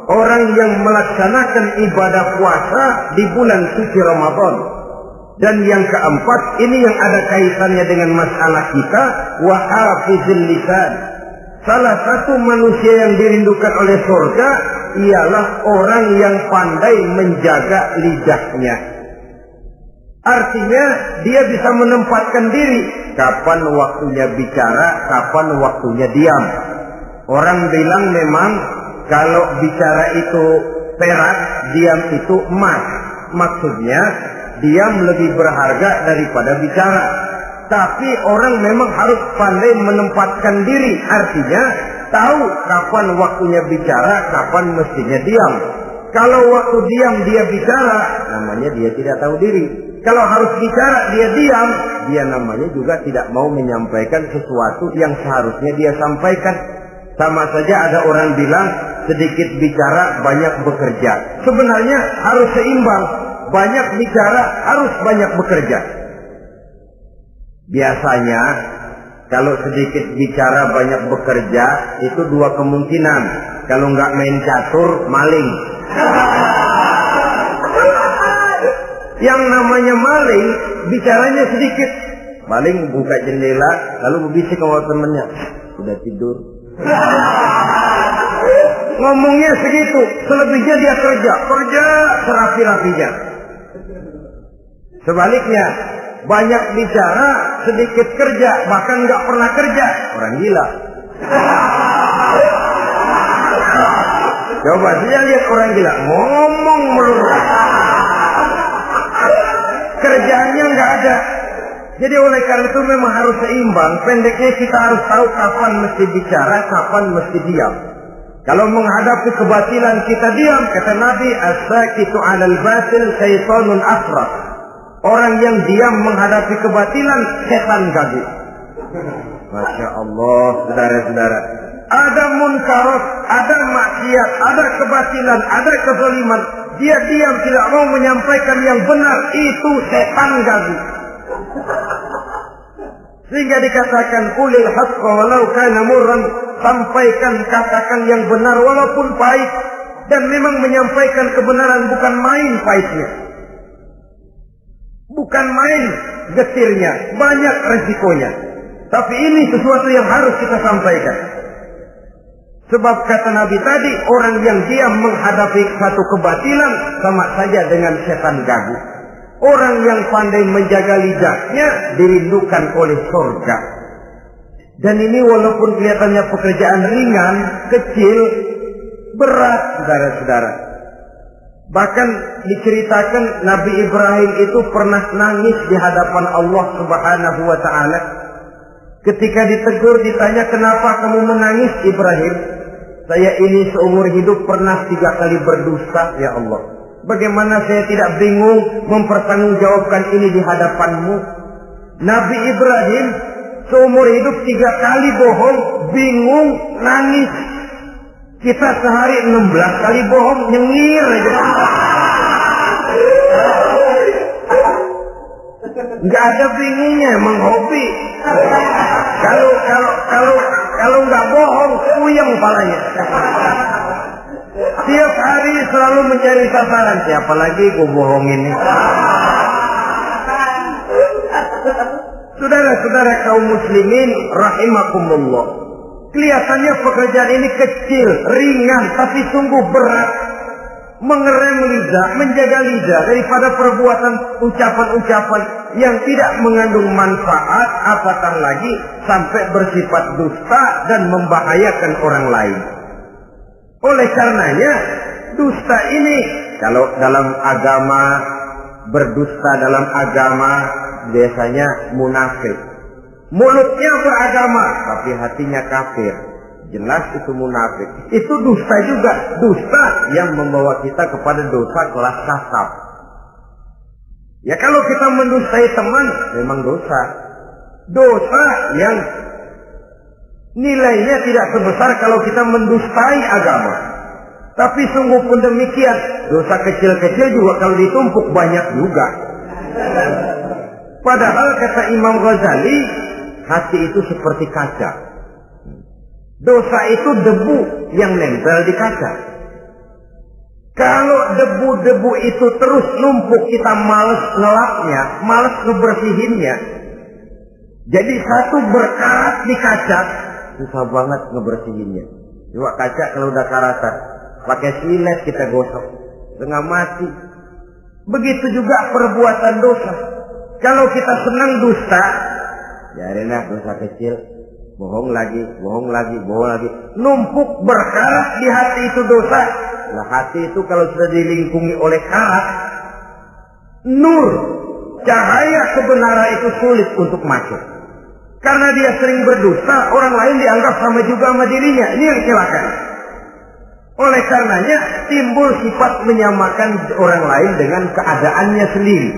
orang yang melaksanakan ibadah puasa di bulan suci Ramadan. Dan yang keempat, ini yang ada kaitannya dengan masalah kita, wa hafizil lisan. Salah satu manusia yang dirindukan oleh surga ialah orang yang pandai menjaga lidahnya. Artinya dia bisa menempatkan diri, kapan waktunya bicara, kapan waktunya diam. Orang bilang memang kalau bicara itu perak, diam itu emas. Maksudnya diam lebih berharga daripada bicara. Tapi orang memang harus pandai menempatkan diri. Artinya tahu kapan waktunya bicara, kapan mestinya diam. Kalau waktu diam dia bicara, namanya dia tidak tahu diri. Kalau harus bicara dia diam, dia namanya juga tidak mau menyampaikan sesuatu yang seharusnya dia sampaikan. Sama saja ada orang bilang sedikit bicara banyak bekerja. Sebenarnya harus seimbang. Banyak bicara harus banyak bekerja. Biasanya kalau sedikit bicara banyak bekerja itu dua kemungkinan. Kalau nggak main catur, maling. Yang namanya maling, bicaranya sedikit. Maling buka jendela lalu berbisik sama temennya, udah tidur. Ngomongnya segitu, selebihnya dia kerja serapi-rapinya. Sebaliknya, banyak bicara, sedikit kerja, bahkan nggak pernah kerja, orang gila. Coba saja lihat orang gila, ngomong melulu, kerjaannya nggak ada. Jadi oleh karena itu memang harus seimbang. Pendeknya kita harus tahu kapan mesti bicara, kapan mesti diam. Kalau menghadapi kebatilan kita diam, kata Nabi, as-sakitu 'alal batil syaitanun afraq. Orang yang diam menghadapi kebatilan, setan gagu. Masya Allah, saudara-saudara. Ada munkarat, ada maksiat, ada kebatilan, ada kezaliman. Dia diam, tidak mau menyampaikan yang benar. Itu setan gagu. Sehingga dikatakan, qulil haqqa walau kana murran. Sampaikan, katakan yang benar walaupun pahit. Dan memang menyampaikan kebenaran bukan main pahitnya. Bukan main getirnya, banyak resikonya. Tapi ini sesuatu yang harus kita sampaikan. Sebab kata Nabi tadi, orang yang diam menghadapi satu kebatilan sama saja dengan setan gagu. Orang yang pandai menjaga lidahnya dirindukan oleh surga. Dan ini walaupun kelihatannya pekerjaan ringan, kecil, berat, saudara-saudara. Bahkan diceritakan Nabi Ibrahim itu pernah nangis di hadapan Allah Subhanahu wa Ta'ala. Ketika ditegur, ditanya, kenapa kamu menangis Ibrahim? Saya ini seumur hidup pernah 3 kali berdusta, ya Allah. Bagaimana saya tidak bingung mempertanggungjawabkan ini di hadapanmu? Nabi Ibrahim seumur hidup 3 kali bohong, bingung, nangis. Kita sehari 16 kali bohong, nyengir aja. Nggak ada bingungnya, emang hobi. Kalau nggak bohong, puyeng palanya. Tiap hari selalu mencari sasaran. Siapa lagi gue bohongin ini? Saudara-saudara kaum muslimin rahimakumullah. Kelihatannya pekerjaan ini kecil, ringan, tapi sungguh berat. Mengerem lidah, menjaga lidah daripada perbuatan ucapan-ucapan yang tidak mengandung manfaat, apatah lagi sampai bersifat dusta dan membahayakan orang lain. Oleh karenanya, dusta ini kalau dalam agama, berdusta dalam agama biasanya munafik. Mulutnya beragama, tapi hatinya kafir. Jelas itu munafik. Itu dusta juga. Dusta yang membawa kita kepada dosa kelas kasab. Ya kalau kita mendustai teman, memang dosa. Dosa yang nilainya tidak sebesar kalau kita mendustai agama. Tapi sungguh pun demikian, dosa kecil-kecil juga kalau ditumpuk banyak juga. Padahal kata Imam Ghazali, hati itu seperti kaca. Dosa itu debu yang nempel di kaca. Kalau debu-debu itu terus numpuk, kita malas ngelapnya, malas ngebersihinnya. Jadi satu berkarat di kaca, susah banget ngebersihinnya. Coba kaca kalau udah karatan, pakai silet kita gosok, setengah mati. Begitu juga perbuatan dosa. Kalau kita senang dusta, biarinlah dosa kecil. Bohong lagi, bohong lagi, bohong lagi. Numpuk berkarat di hati itu dosa. Nah hati itu kalau sudah dilingkungi oleh karat, nur, cahaya kebenaran itu sulit untuk masuk. Karena dia sering berdusta, orang lain dianggap sama juga sama dirinya. Ini yang celaka. Oleh karenanya timbul sifat menyamakan orang lain dengan keadaannya sendiri.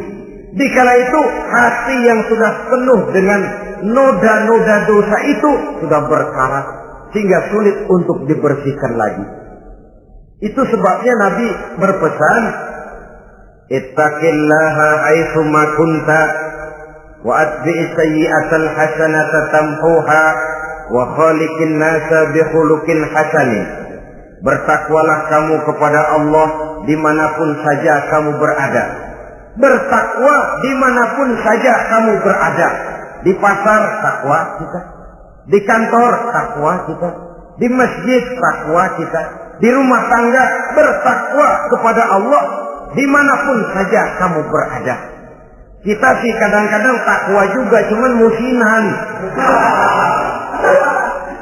Dikala itu hati yang sudah penuh dengan noda-noda dosa itu sudah berkarat sehingga sulit untuk dibersihkan lagi. Itu sebabnya Nabi berpesan, ittaqillaha haitsu ma kunta wa atbi'is sayyi'atal hasanata tamhuha wa khaliqin nasa bi khuluqin hasanin. Bertakwalah kamu kepada Allah dimanapun saja kamu berada. Bertakwa dimanapun saja kamu berada. Di pasar takwa kita, di kantor takwa kita, di masjid takwa kita, di rumah tangga bertakwa kepada Allah dimanapun saja kamu berada. Kita sih kadang-kadang takwa juga, cuman musinan.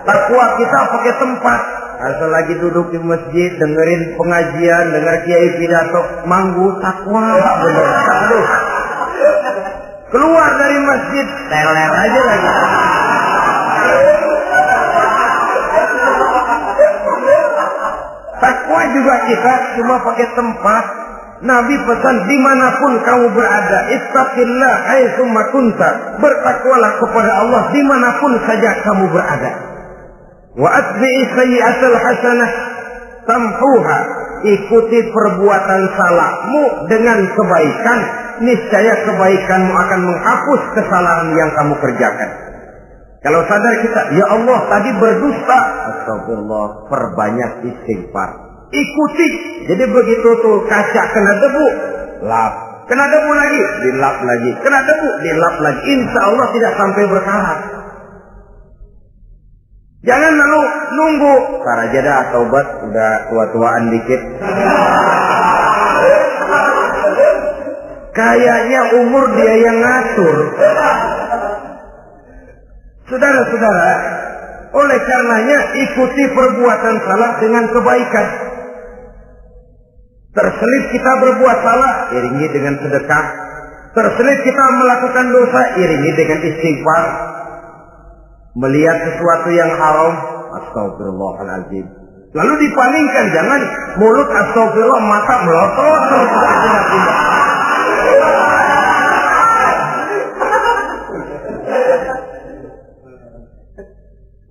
Takwa kita pakai tempat. Asal lagi duduk di masjid, dengerin pengajian, denger kiai pidato, manggu takwa, bener. Aduh. Keluar dari masjid, teler aja lagi. Takwa juga kita cuma pakai tempat. Nabi pesan dimanapun kamu berada, ittaqillah haitsu ma kunta. Bertakwalah kepada Allah dimanapun saja kamu berada. Wa atbi'is sayyi'atal hasanah tamhuha. Ikuti perbuatan salahmu dengan kebaikan, niscaya kebaikanmu akan menghapus kesalahan yang kamu kerjakan. Kalau sadar kita, ya Allah tadi berdusta, astagfirullah, perbanyak istighfar. Ikuti. Jadi begitu tuh kaca kena debu, lap. Kena debu lagi, dilap lagi. Kena debu, dilap lagi. Insya Allah tidak sampai berkarat. Jangan lalu nunggu. Tar aja dah taubat, udah tua-tuaan dikit. Kayaknya umur dia yang ngatur. Saudara-saudara, oleh karenanya ikuti perbuatan salah dengan kebaikan. Terselip kita berbuat salah, iringi dengan sedekah. Terselip kita melakukan dosa, iringi dengan istighfar. Melihat sesuatu yang haram, astagfirullahaladzim. Lalu dipalingkan, jangan mulut astagfirullah, mata melotot terus pindah-pindah.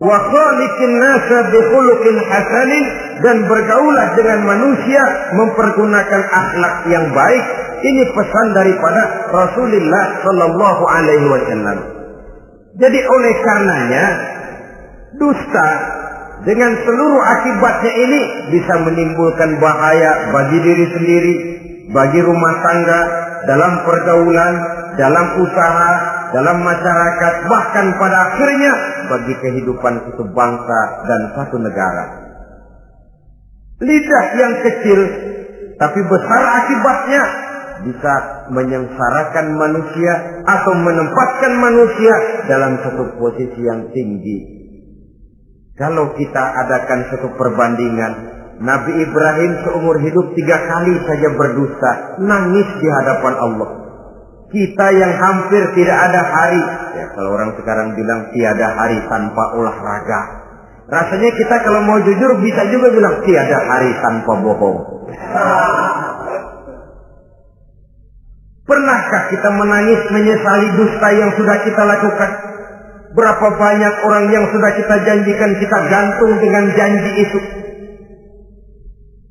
Wa khaliqin nasa bi khuluqin hasanin, dan bergaulah dengan manusia mempergunakan akhlak yang baik. Ini pesan daripada Rasulullah sallallahu alaihi wasallam. Jadi oleh karenanya dusta dengan seluruh akibatnya ini bisa menimbulkan bahaya bagi diri sendiri, bagi rumah tangga, dalam pergaulan, dalam usaha, dalam masyarakat, bahkan pada akhirnya bagi kehidupan satu bangsa dan satu negara. Lidah yang kecil tapi besar akibatnya bisa menyengsarakan manusia atau menempatkan manusia dalam satu posisi yang tinggi. Kalau kita adakan satu perbandingan, Nabi Ibrahim seumur hidup 3 kali saja berdusta, nangis di hadapan Allah. Kita yang hampir tidak ada hari, ya kalau orang sekarang bilang tiada hari tanpa olahraga. Rasanya kita kalau mau jujur bisa juga bilang tiada hari tanpa bohong. Pernahkah kita menangis menyesali dusta yang sudah kita lakukan? Berapa banyak orang yang sudah kita janjikan kita gantung dengan janji itu.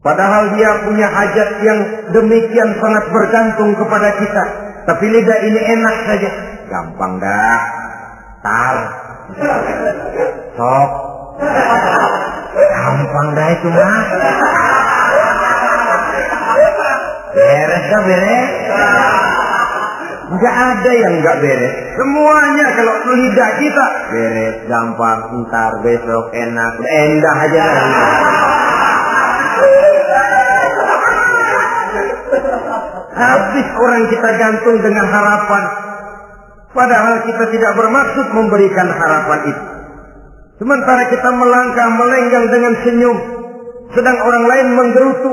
Padahal dia punya hajat yang demikian sangat bergantung kepada kita. Tapi lidah ini enak saja. Gampang dah. Tar. Sok. Gampang dah itu mah. Beres dah beres. Enggak ada yang enggak beres. Semuanya kalau lidah kita beres, gampang, ntar, besok, enak, endah aja. Habis orang kita gantung dengan harapan. Padahal kita tidak bermaksud memberikan harapan itu. Sementara kita melangkah melenggang dengan senyum, sedang orang lain menggerutu.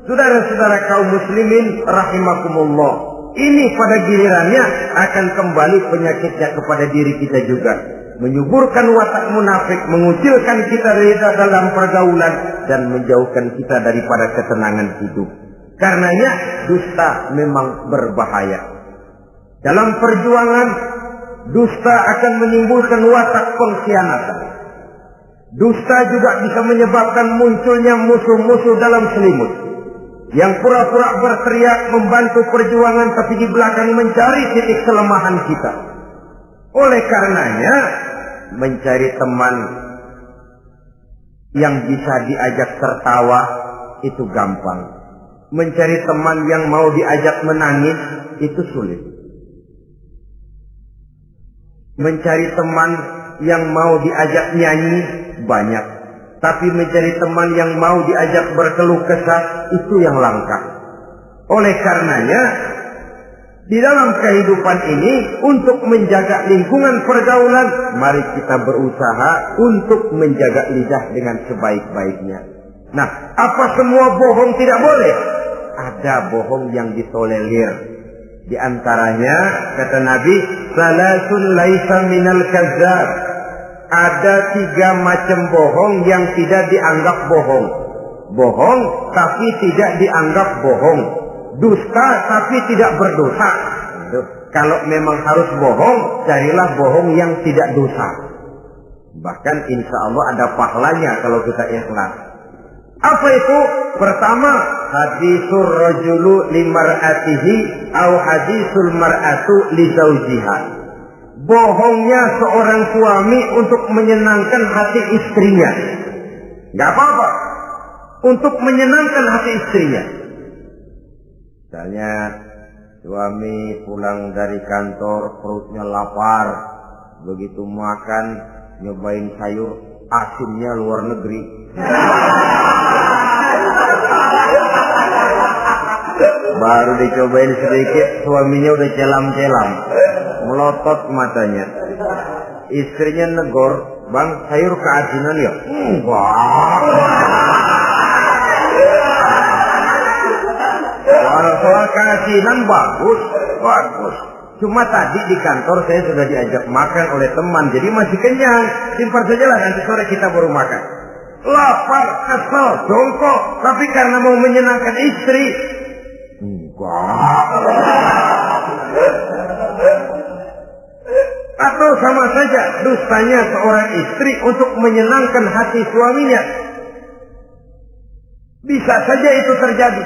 Saudara-saudara kaum muslimin rahimakumullah, ini pada gilirannya akan kembali penyakitnya kepada diri kita juga. Menyuburkan watak munafik, mengucilkan kita dari dalam pergaulan, dan menjauhkan kita daripada ketenangan hidup. Karenanya dusta memang berbahaya. Dalam perjuangan, dusta akan menimbulkan watak pengkhianatan. Dusta juga bisa menyebabkan munculnya musuh-musuh dalam selimut, yang pura-pura berteriak membantu perjuangan tapi di belakang mencari titik kelemahan kita. Oleh karenanya, mencari teman yang bisa diajak tertawa itu gampang. Mencari teman yang mau diajak menangis itu sulit. Mencari teman yang mau diajak nyanyi banyak. Tapi mencari teman yang mau diajak berkeluh kesah itu yang langka. Oleh karenanya, di dalam kehidupan ini untuk menjaga lingkungan pergaulan, mari kita berusaha untuk menjaga lidah dengan sebaik-baiknya. Nah, apa semua bohong tidak boleh? Ada bohong yang ditolerir. Di antaranya kata Nabi, salasun laisa minal kazzab. Ada 3 macam bohong yang tidak dianggap bohong. Bohong tapi tidak dianggap bohong. Dusta tapi tidak berdosa. Kalau memang harus bohong, carilah bohong yang tidak dosa. Bahkan insya Allah ada pahalanya kalau kita ikhlas. Apa itu? Pertama, hadisul rajulu limar'atihi au hadisul mar'atu li zawjiha. Bohongnya seorang suami untuk menyenangkan hati istrinya. Gak apa-apa. Untuk menyenangkan hati istrinya. Misalnya suami pulang dari kantor perutnya lapar. Begitu makan nyobain sayur asinnya luar negeri. Baru dicobain sedikit, suaminya udah celam-celam, melotot matanya. Istrinya negor, "Bang, sayur keasinan ya?" Enggak. Soal keasinan bagus. Cuma tadi di kantor saya sudah diajak makan oleh teman, jadi masih kenyang. Simpan sajalah, nanti sore kita baru makan. Lapar, kesel, jongkok, tapi karena mau menyenangkan istri. Enggak. Atau sama saja dustanya seorang istri untuk menyenangkan hati suaminya. Bisa saja itu terjadi.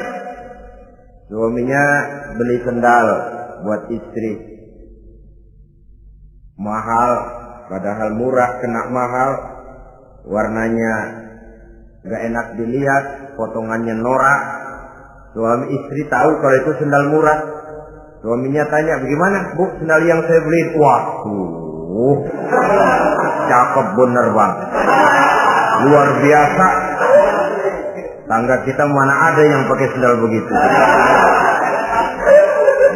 Suaminya beli sendal buat istri. Mahal, padahal murah, kena mahal. Warnanya gak enak dilihat, potongannya norak. Suami istri tahu kalau itu sendal murah. Suaminya tanya, "Bagaimana, Bu, sendal yang saya beli?" Waduh, cakep bener, Bang. Luar biasa. Tangga kita mana ada yang pakai sendal begitu.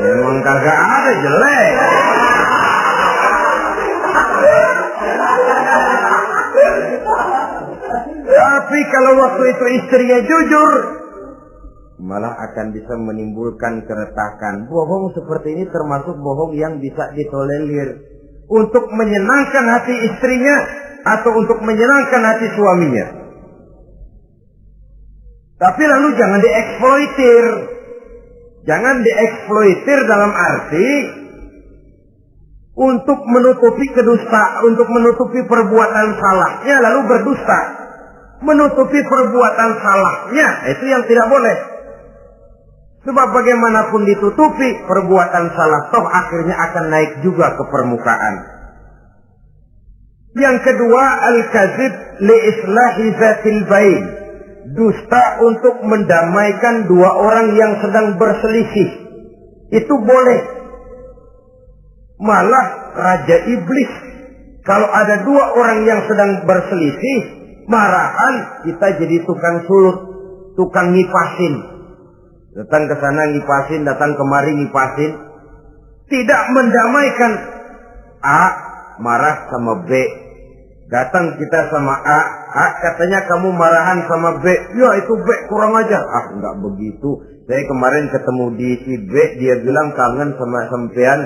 Memang kagak ada, jelek. Tapi kalau waktu itu istrinya jujur, malah akan bisa menimbulkan keretakan. Bohong seperti ini termasuk bohong yang bisa ditolerir untuk menyenangkan hati istrinya atau untuk menyenangkan hati suaminya. Tapi lalu jangan dieksploitir. Jangan dieksploitir dalam arti untuk menutupi untuk menutupi perbuatan salahnya lalu berdusta. Menutupi perbuatan salahnya, itu yang tidak boleh. Sebab bagaimanapun ditutupi, perbuatan salah toh akhirnya akan naik juga ke permukaan. Yang kedua, al-kazib li islahi zatil bain. Dusta untuk mendamaikan dua orang yang sedang berselisih. Itu boleh. Malah Raja Iblis, kalau ada dua orang yang sedang berselisih, marahan kita jadi tukang sulut, tukang ngipasin. Datang ke sana ngipasin, datang kemari ngipasin. Tidak mendamaikan. A marah sama B. Datang kita sama A katanya kamu marahan sama B. Ya itu B kurang aja. Enggak begitu. Saya kemarin ketemu di si B, dia bilang kangen sama sampean,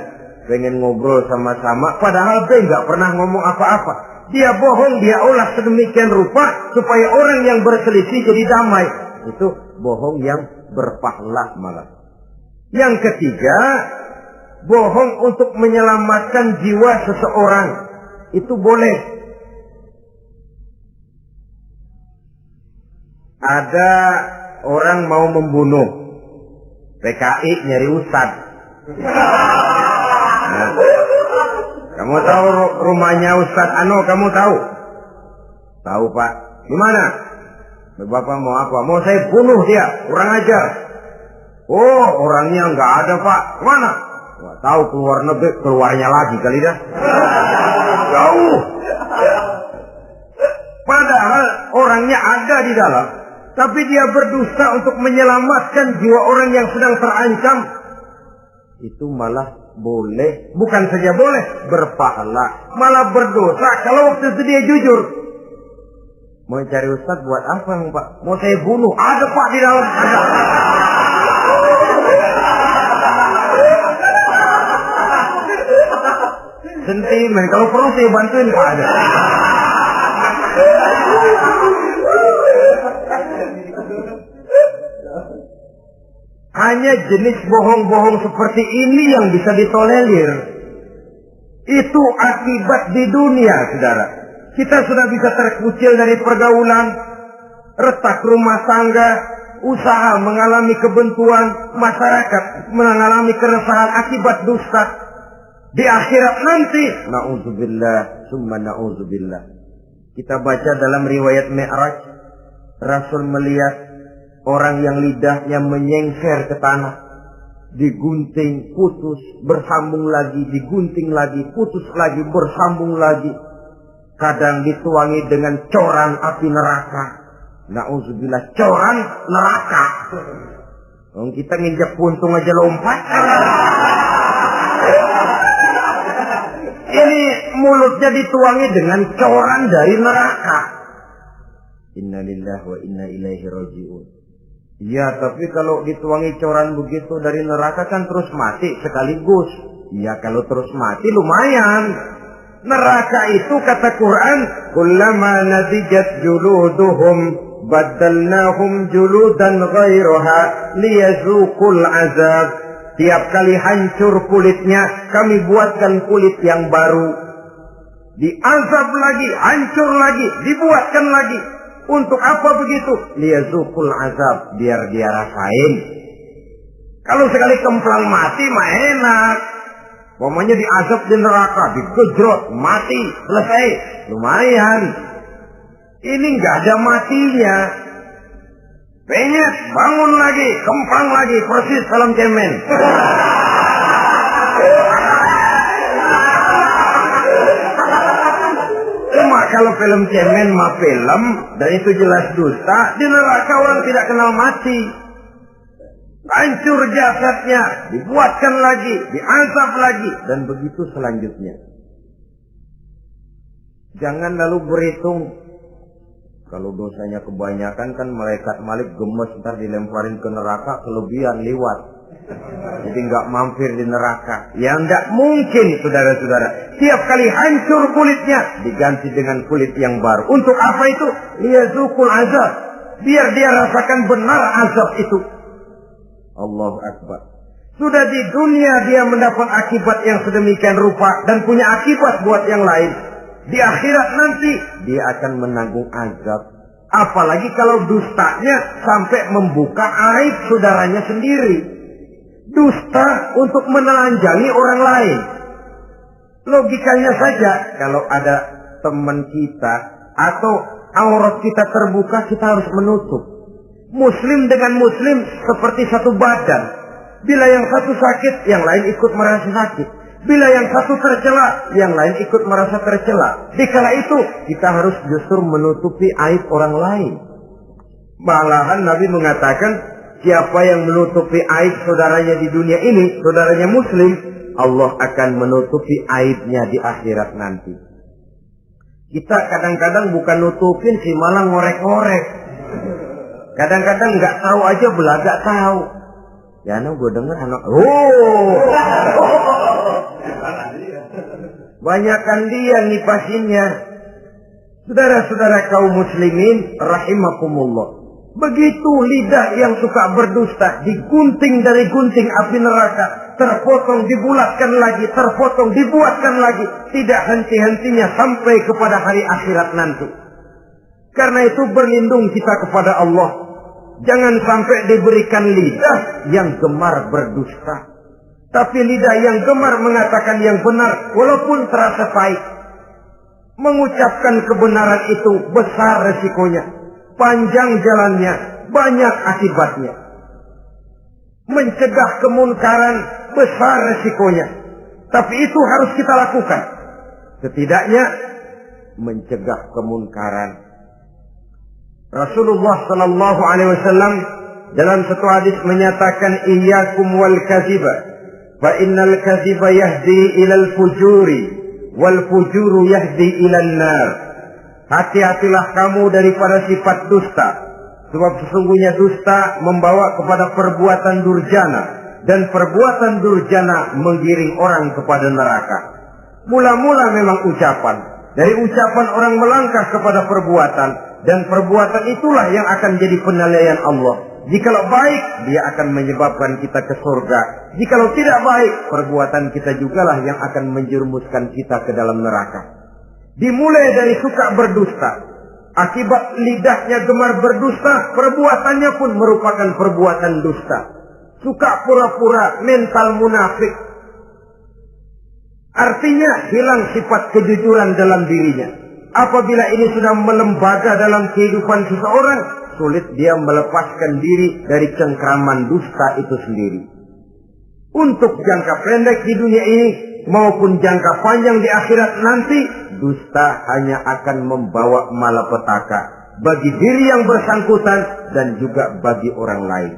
pengen ngobrol sama-sama. Padahal B enggak pernah ngomong apa-apa. Dia bohong, dia olah sedemikian rupa supaya orang yang berselisih jadi damai. Itu bohong yang berpahala malah. Yang ketiga, bohong untuk menyelamatkan jiwa seseorang. Itu boleh. Ada orang mau membunuh, PKI nyari ustad. Nah, kamu tahu rumahnya Ustad Ano? Kamu tahu? Tahu, Pak. Di mana? Bapak mau apa? Mau saya bunuh dia, kurang ajar. Oh, orangnya nggak ada, Pak. Kemana? Nggak tahu, keluar negeri, keluarnya lagi kali dah. Jauh. Padahal orangnya ada di dalam, tapi dia berdusta untuk menyelamatkan jiwa orang yang sedang terancam. Itu malah boleh, bukan saja boleh, berpahala, malah berdosa kalau waktu itu dia jujur. Mau cari ustaz buat apa, Pak? Mau saya bunuh? Ada, Pak, di dalam. Ada. Sentimen, kalau perlu saya bantuin, Pak. Ada. Hanya jenis bohong-bohong seperti ini yang bisa ditolerir. Itu akibat di dunia, saudara. Kita sudah bisa terkucil dari pergaulan, retak rumah tangga, usaha mengalami kebuntuan, masyarakat mengalami keresahan akibat dusta. Di akhirat nanti, na'udzubillah, summa na'udzubillah. Kita baca dalam riwayat Mi'raj, Rasul melihat orang yang lidahnya menyengker ke tanah, digunting, putus, bersambung lagi, digunting lagi, putus lagi, bersambung lagi. kadang dituangi dengan coran api neraka. Na'udzubillah, coran neraka. Kita nginjak puntung aja lompat. Ini mulutnya dituangi dengan coran dari neraka. Innalillahi wa inna ilaihi raji'un. Ya, tapi kalau dituangi coran begitu dari neraka kan terus mati sekaligus. Ya, kalau terus mati lumayan. Neraka itu kata Quran, kullama nadijat juluduhum baddalnahum juludan ghairaha liyazuqul azab. Tiap kali hancur kulitnya, kami buatkan kulit yang baru. Diazab lagi, hancur lagi, dibuatkan lagi. Untuk apa begitu? Liyazuqul azab, biar dia rasain. Kalau sekali kemplang mati mah enak. Pokoknya diazab di neraka, digejrot, mati, selesai. Lumayan. Ini nggak ada matinya. Penyet, bangun lagi, kemplang lagi, persis film cemen. Cuma kalau film cemen mah film, dan itu jelas dusta, di neraka orang tidak kenal mati. Hancur jasadnya, dibuatkan lagi, diazab lagi, dan begitu selanjutnya. Jangan lalu berhitung. Kalau dosanya kebanyakan kan malaikat Malik gemes, ntar dilemparin ke neraka, kelebihan liwat. Jadi nggak mampir di neraka. Ya nggak mungkin, saudara-saudara. Tiap kali hancur kulitnya, diganti dengan kulit yang baru. Untuk apa itu? Liyazuqul azab. Biar dia rasakan benar azab itu. Allahu Akbar. Sudah di dunia dia mendapat akibat yang sedemikian rupa dan punya akibat buat yang lain. Di akhirat nanti dia akan menanggung azab. Apalagi kalau dustanya sampai membuka aib saudaranya sendiri. Dusta untuk menelanjangi orang lain. Logikanya saja, kalau ada teman kita atau aurat kita terbuka, kita harus menutup. Muslim dengan muslim seperti satu badan. Bila yang satu sakit, yang lain ikut merasa sakit. Bila yang satu tercela, yang lain ikut merasa tercela. Dikala itu, kita harus justru menutupi aib orang lain. Malahan Nabi mengatakan, siapa yang menutupi aib saudaranya di dunia ini, saudaranya muslim, Allah akan menutupi aibnya di akhirat nanti. Kita kadang-kadang bukan nutupin sih, malah ngorek-ngorek. Kadang-kadang nggak tahu aja belagak tahu. Ya, gue dengar anak, banyakan dia ngipasinnya. Saudara-saudara kaum muslimin rahimakumullah. Begitu lidah yang suka berdusta digunting dari gunting api neraka, terpotong dibulatkan lagi, terpotong dibuatkan lagi, tidak henti-hentinya sampai kepada hari akhirat nanti. Karena itu berlindung kita kepada Allah. Jangan sampai diberikan lidah yang gemar berdusta. Tapi lidah yang gemar mengatakan yang benar walaupun terasa pahit. Mengucapkan kebenaran itu besar resikonya. Panjang jalannya, banyak akibatnya. Mencegah kemunkaran besar resikonya. Tapi itu harus kita lakukan. Setidaknya mencegah kemunkaran. Rasulullah sallallahu alaihi wasallam dalam satu hadis menyatakan iyyakum wal kadziba fa innal kadziba yahdi ilal fujuri wal fujuru yahdi ilan nar. Hati-hatilah kamu daripada sifat dusta, sebab sesungguhnya dusta membawa kepada perbuatan durjana dan perbuatan durjana menggiring orang kepada neraka. Mula-mula memang ucapan, dari ucapan orang melangkah kepada perbuatan, dan perbuatan itulah yang akan jadi penilaian Allah. Jikalau baik, dia akan menyebabkan kita ke surga. Jikalau tidak baik, perbuatan kita jugalah yang akan menjerumuskan kita ke dalam neraka. Dimulai dari suka berdusta. Akibat lidahnya gemar berdusta, perbuatannya pun merupakan perbuatan dusta. Suka pura-pura, mental munafik. Artinya hilang sifat kejujuran dalam dirinya. Apabila ini sudah melembaga dalam kehidupan seseorang, sulit dia melepaskan diri dari cengkraman dusta itu sendiri. Untuk jangka pendek di dunia ini, maupun jangka panjang di akhirat nanti, dusta hanya akan membawa malapetaka bagi diri yang bersangkutan dan juga bagi orang lain.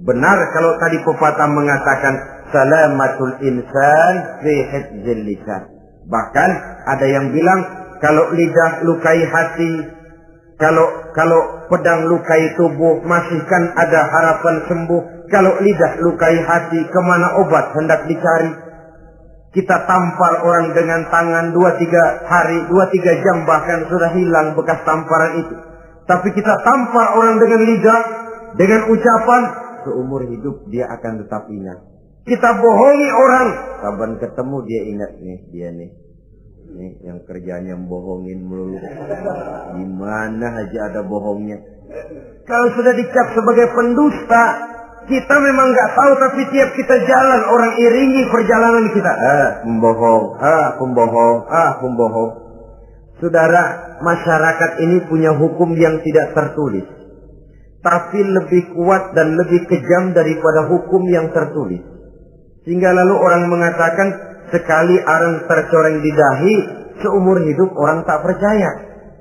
Benar kalau tadi pepatah mengatakan salamatul insan fi hifdzil lisan. Bahkan ada yang bilang kalau lidah lukai hati, kalau pedang lukai tubuh, masihkan ada harapan sembuh. Kalau lidah lukai hati, kemana obat hendak dicari? Kita tampar orang dengan tangan 2-3 hari, 2-3 jam bahkan sudah hilang bekas tamparan itu. Tapi kita tampar orang dengan lidah, dengan ucapan, seumur hidup dia akan tetap ingat. Kita bohongi orang, kapan ketemu dia ingat nih, dia nih yang kerjanya bohongin melulu. Gimana aja ada bohongnya. Kalau sudah dicap sebagai pendusta, kita memang nggak tahu, tapi tiap kita jalan orang iringi perjalanan kita. Pembohong. Saudara, masyarakat ini punya hukum yang tidak tertulis, tapi lebih kuat dan lebih kejam daripada hukum yang tertulis. Sehingga lalu orang mengatakan sekali arang tercoreng di dahi, seumur hidup orang tak percaya.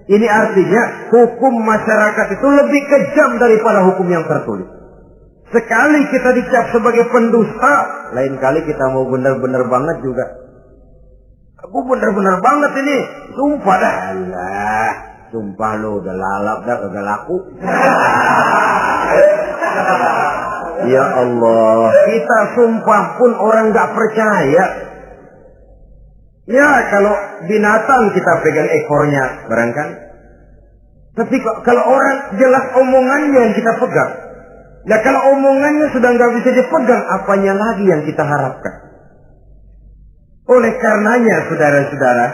Ini artinya hukum masyarakat itu lebih kejam daripada hukum yang tertulis. Sekali kita dicap sebagai pendusta, lain kali kita mau benar-benar banget juga. Aku benar-benar banget ini, sumpah dah. Alah, sumpah lo udah lalap dah, kagak laku. Ya Allah, kita sumpah pun orang gak percaya. Ya kalau binatang kita pegang ekornya, barangkali. Tapi kalau orang jelas omongannya yang kita pegang. Nah kalau omongannya sudah nggak bisa dipegang, apanya lagi yang kita harapkan? Oleh karenanya saudara-saudara,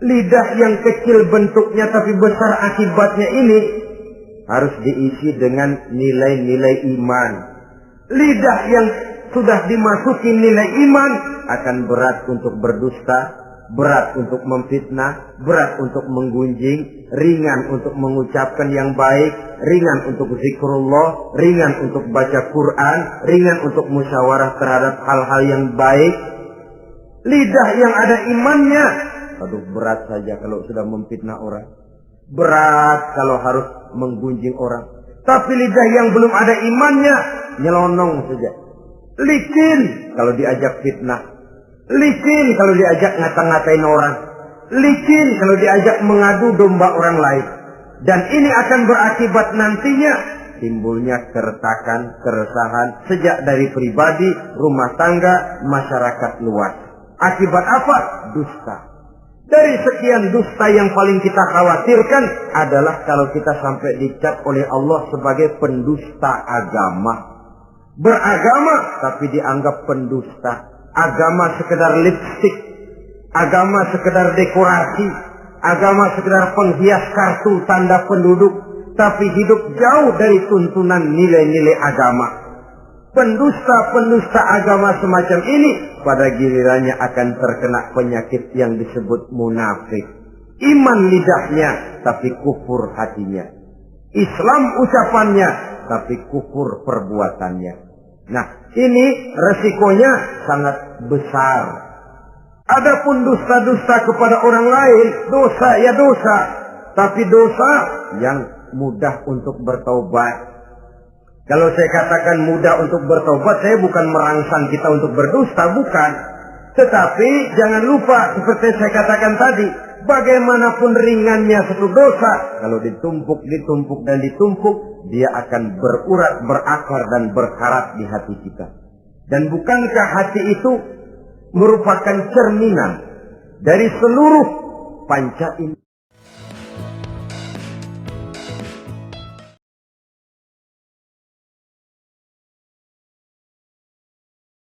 lidah yang kecil bentuknya tapi besar akibatnya ini harus diisi dengan nilai-nilai iman. Lidah yang sudah dimasuki nilai iman akan berat untuk berdusta, berat untuk memfitnah, berat untuk menggunjing, ringan untuk mengucapkan yang baik, ringan untuk zikrullah, ringan untuk baca Quran, ringan untuk musyawarah terhadap hal-hal yang baik. Lidah yang ada imannya, aduh berat saja kalau sudah memfitnah orang, berat kalau harus menggunjing orang. Tapi lidah yang belum ada imannya, nyelonong saja, licin kalau diajak fitnah, licin kalau diajak ngata-ngatain orang, licin kalau diajak mengadu domba orang lain. Dan ini akan berakibat nantinya timbulnya keretakan, keresahan sejak dari pribadi, rumah tangga, masyarakat luas. Akibat apa? Dusta. Dari sekian dusta yang paling kita khawatirkan adalah kalau kita sampai dicap oleh Allah sebagai pendusta agama. Beragama tapi dianggap pendusta. Agama sekedar lipstik, agama sekedar dekorasi, agama sekedar penghias kartu tanda penduduk, tapi hidup jauh dari tuntunan nilai-nilai agama. Pendusta-pendusta agama semacam ini pada gilirannya akan terkena penyakit yang disebut munafik. Iman lidahnya tapi kufur hatinya. Islam ucapannya tapi kufur perbuatannya. Nah, ini resikonya sangat besar. Adapun dusta-dusta kepada orang lain, dosa ya dosa, tapi dosa yang mudah untuk bertaubat. Kalau saya katakan mudah untuk bertobat, saya bukan merangsang kita untuk berdusta, bukan. Tetapi jangan lupa seperti saya katakan tadi, bagaimanapun ringannya satu dosa, kalau ditumpuk dan ditumpuk, dia akan berurat, berakar dan berkarat di hati kita. Dan bukankah hati itu merupakan cerminan dari seluruh panca indera?